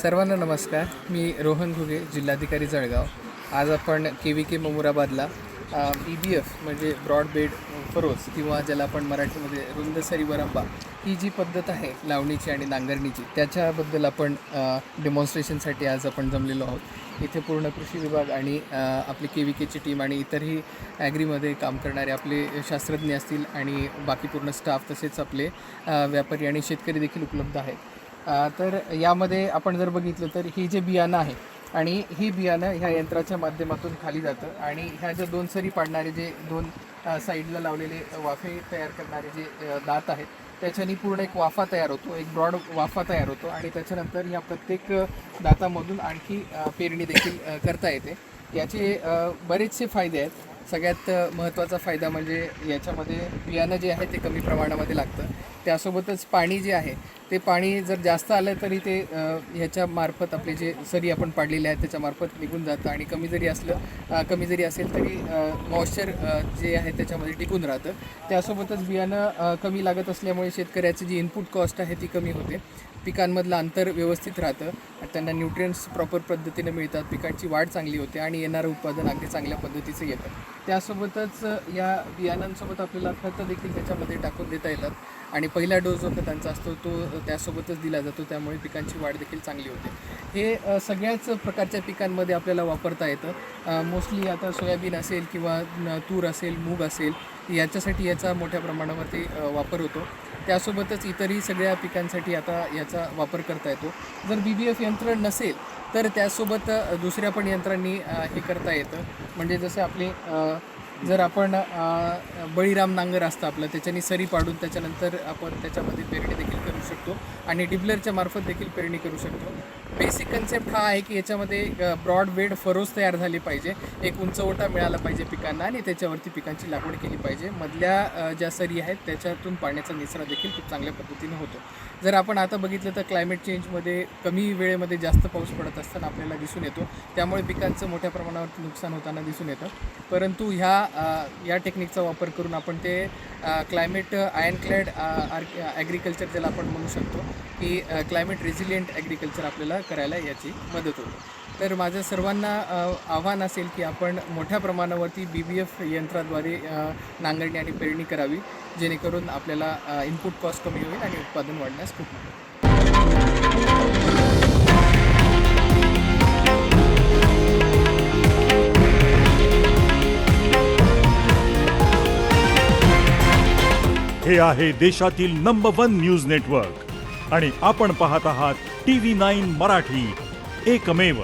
सर्वांना नमस्कार. मी रोहन घुगे, जिल्हाधिकारी जळगाव. आज आपण KVK ममुराबादला BBF म्हणजे ब्रॉड बेड फरोज किंवा ज्याला आपण मराठीमध्ये रुंदसरी वरंबा ही जी पद्धत आहे लावणीची आणि नांगरणीची त्याच्याबद्दल आपण डेमॉन्स्ट्रेशनसाठी आज आपण जमलेलो आहोत. इथे पूर्ण कृषी विभाग आणि आपली KVKची टीम आणि इतरही ॲग्रीमध्ये काम करणारे आपले शास्त्रज्ञ असतील आणि बाकी पूर्ण स्टाफ तसेच आपले व्यापारी आणि शेतकरी देखील उपलब्ध आहेत. तर यामध्ये आपण जर बघितलं तर ही जे बियाणं आहे आणि ही बियाणं ह्या यंत्राच्या माध्यमातून खाली जातं आणि ह्या ज्या दोन सरी पाडणारे जे दोन साईडला लावलेले वाफे तयार करणारे जे दात आहेत त्याच्यानी पूर्ण एक वाफा तयार होतो, एक ब्रॉड वाफा तयार होतो आणि त्याच्यानंतर ह्या प्रत्येक दातामधून आणखी पेरणी देखील करता येते. याचे बरेचसे फायदे आहेत. सगळ्यात महत्त्वाचा फायदा म्हणजे याच्यामध्ये बियाणं जे आहे ते कमी प्रमाणामध्ये लागतं. त्यासोबतच पाणी जे आहे ते पाणी जर जास्त आलं तरी ते ह्याच्यामार्फत आपले जे सरी आपण पाडलेले आहेत त्याच्यामार्फत निघून जातं आणि कमी जरी असेल तरी मॉइश्चर जे आहे त्याच्यामध्ये टिकून राहतं. त्यासोबतच बियाणं कमी लागत असल्यामुळे शेतकऱ्याची जी इनपुट कॉस्ट आहे ती कमी होते. पिकांमधलं अंतर व्यवस्थित राहतं, त्यांना न्यूट्रियंट्स प्रॉपर पद्धतीने मिळतात, पिकांची वाढ चांगली होते आणि येणारं उत्पादन अगदी चांगल्या पद्धतीचं येतं. त्यासोबतच या बियाणांसोबत आपल्याला खतं देखील त्याच्यामध्ये टाकून देता येतात आणि पहिला डोस जो खतांचा असतो तो त्यासोबतच दिला जातो, त्यामुळे पिकांची वाढ देखील चांगली होते. हे सगळ्याच प्रकारच्या पिकांमध्ये आपल्याला वापरता येतं. मोस्टली आता सोयाबीन असेल किंवा तूर असेल, मूग असेल याच्यासाठी याचा मोठ्या प्रमाणावरती वापर होतो. त्यासोबतच इतरही सगळ्या पिकांसाठी आता याचा वापर करता येतो. जर BBF यंत्र नसेल तर त्यासोबत दुसऱ्या पण यंत्रांनी हे करता येतं. म्हणजे जसं आपले जर आपण बळीराम नांगर असतं आपलं त्याच्यानी सरी पाडून त्याच्यानंतर आपण त्याच्यामध्ये पेरणी देखील करू शकतो आणि डिबलरच्या मार्फत देखील पेरणी करू शकतो. बेसिक कन्सेप्ट हा आहे की याच्यामध्ये ब्रॉड बेड फरोज तयार झाले पाहिजे, एक उंचवटा मिळाला पाहिजे पिकांना आणि त्याच्यावरती पिकांची लागवड केली पाहिजे. मधल्या ज्या सरी आहेत त्याच्यातून पाण्याचा निचरा देखील खूप चांगल्या पद्धतीने होतो. जर आपण आता बघितलं तर क्लायमेट चेंजमध्ये कमी वेळेमध्ये जास्त पाऊस पडत असताना आपल्याला दिसून येतो, त्यामुळे पिकांचं मोठ्या प्रमाणावरती नुकसान होताना दिसून येतं. परंतु या टेक्निकचा वापर करून आपण ते क्लायमेट आयनक्लॅड ॲग्रिकल्चर ज्याला आपण म्हणू शकतो की क्लायमेट रेझिलियंट ॲग्रिकल्चर आपल्याला करायला याची मदत होते. तर माझं सर्वांना आव्हान असेल की आपण मोठ्या प्रमाणावरती BBF यंत्राद्वारे नांगरणी आणि पेरणी करावी, जेणेकरून आपल्याला इनपुट कॉस्ट कमी होईल आणि उत्पादन वाढण्यास खूप मदत होईल. हे आहे देशातील नंबर 1 न्यूज नेटवर्क आणि आपण पाहत आहात TV9 मराठी, एकमेव.